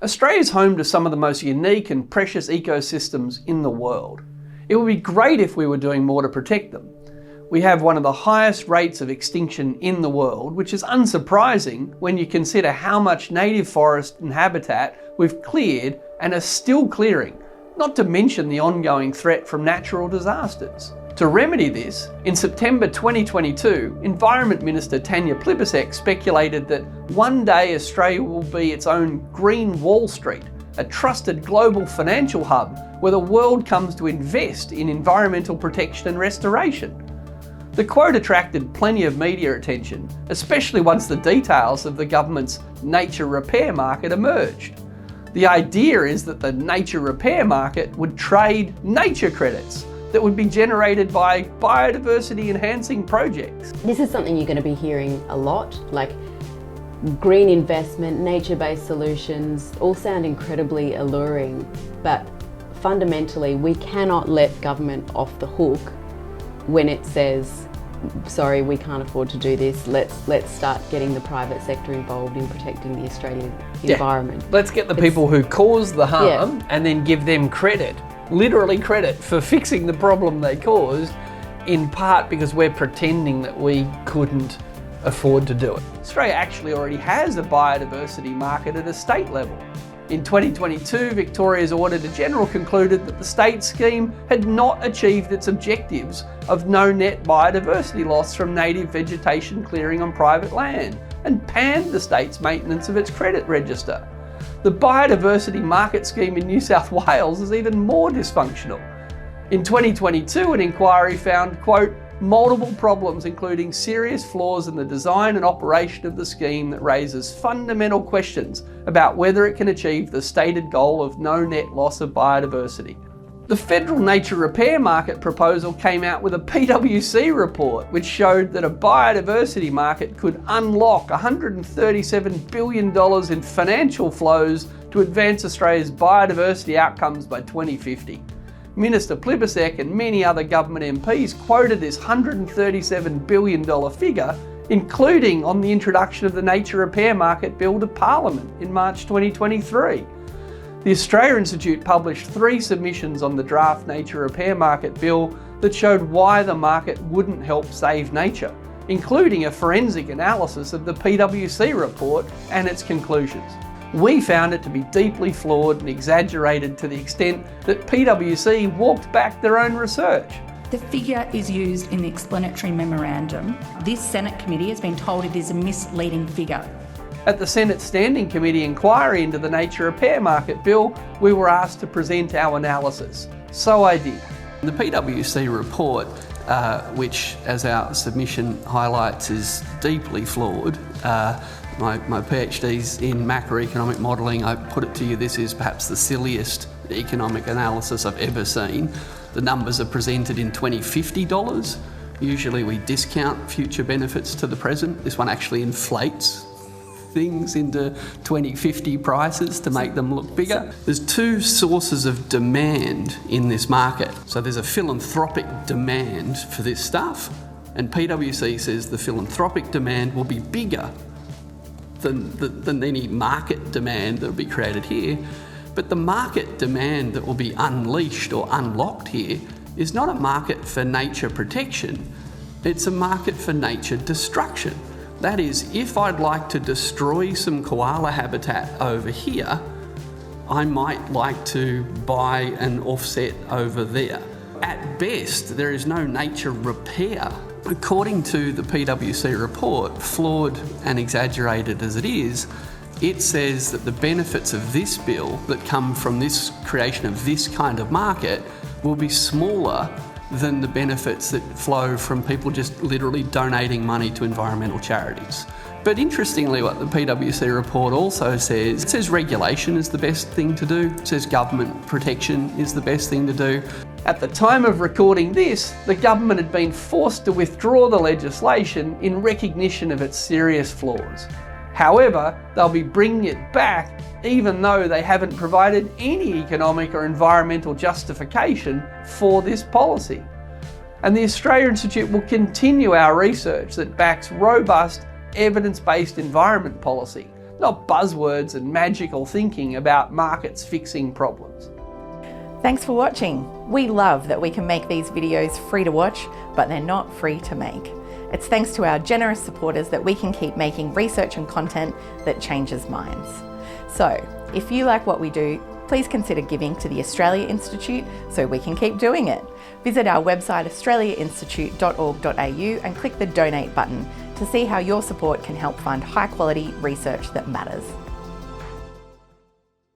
Australia is home to some of the most unique and precious ecosystems in the world. It would be great if we were doing more to protect them. We have one of the highest rates of extinction in the world, which is unsurprising when you consider how much native forest and habitat we've cleared and are still clearing, not to mention the ongoing threat from natural disasters. To remedy this, in September 2022, Environment Minister Tanya Plibersek speculated that one day Australia will be its own green Wall Street, a trusted global financial hub where the world comes to invest in environmental protection and restoration. The quote attracted plenty of media attention, especially once the details of the government's nature repair market emerged. The idea is that the nature repair market would trade nature credits that would be generated by biodiversity enhancing projects. This is something you're going to be hearing a lot, like green investment, nature-based solutions, all sound incredibly alluring, but fundamentally we cannot let government off the hook when it says, sorry, we can't afford to do this, let's start getting the private sector involved in protecting the Australian environment. Let's get the people who caused the harm and then give them credit. Literally credit for fixing the problem they caused, in part because we're pretending that we couldn't afford to do it. Australia actually already has a biodiversity market at a state level. In 2022, Victoria's Auditor General concluded that the state scheme had not achieved its objectives of no net biodiversity loss from native vegetation clearing on private land and panned the state's maintenance of its credit register. The biodiversity market scheme in New South Wales is even more dysfunctional. In 2022, an inquiry found, quote, multiple problems including serious flaws in the design and operation of the scheme that raises fundamental questions about whether it can achieve the stated goal of no net loss of biodiversity. The Federal Nature Repair Market proposal came out with a PWC report which showed that a biodiversity market could unlock $137 billion in financial flows to advance Australia's biodiversity outcomes by 2050. Minister Plibersek and many other government MPs quoted this $137 billion figure, including on the introduction of the Nature Repair Market Bill to Parliament in March 2023. The Australia Institute published 3 submissions on the draft Nature Repair Market Bill that showed why the market wouldn't help save nature, including a forensic analysis of the PWC report and its conclusions. We found it to be deeply flawed and exaggerated to the extent that PWC walked back their own research. The figure is used in the explanatory memorandum. This Senate committee has been told it is a misleading figure. At the Senate Standing Committee inquiry into the Nature Repair Market Bill, we were asked to present our analysis. So I did. The PWC report, which as our submission highlights is deeply flawed, my PhD's in macroeconomic modelling, I put it to you, this is perhaps the silliest economic analysis I've ever seen. The numbers are presented in 2050 dollars. Usually we discount future benefits to the present. This one actually inflates things into 2050 prices to make them look bigger. There's 2 sources of demand in this market. So there's a philanthropic demand for this stuff, and PwC says the philanthropic demand will be bigger than any market demand that will be created here. But the market demand that will be unleashed or unlocked here is not a market for nature protection, it's a market for nature destruction. That is, if I'd like to destroy some koala habitat over here, I might like to buy an offset over there. At best, there is no nature repair. According to the PWC report, flawed and exaggerated as it is, it says that the benefits of this bill that come from this creation of this kind of market will be smaller than the benefits that flow from people just literally donating money to environmental charities. But interestingly, what the PWC report also says, it says regulation is the best thing to do. It says government protection is the best thing to do. At the time of recording this, the government had been forced to withdraw the legislation in recognition of its serious flaws. However, they'll be bringing it back even though they haven't provided any economic or environmental justification for this policy. And the Australia Institute will continue our research that backs robust, evidence-based environment policy not buzzwords and magical thinking about markets fixing problems. Thanks for watching. We love that we can make these videos free to watch, but they're not free to make. It's thanks to our generous supporters that we can keep making research and content that changes minds. So, if you like what we do, please consider giving to the Australia Institute so we can keep doing it. Visit our website australiainstitute.org.au and click the donate button to see how your support can help fund high quality research that matters.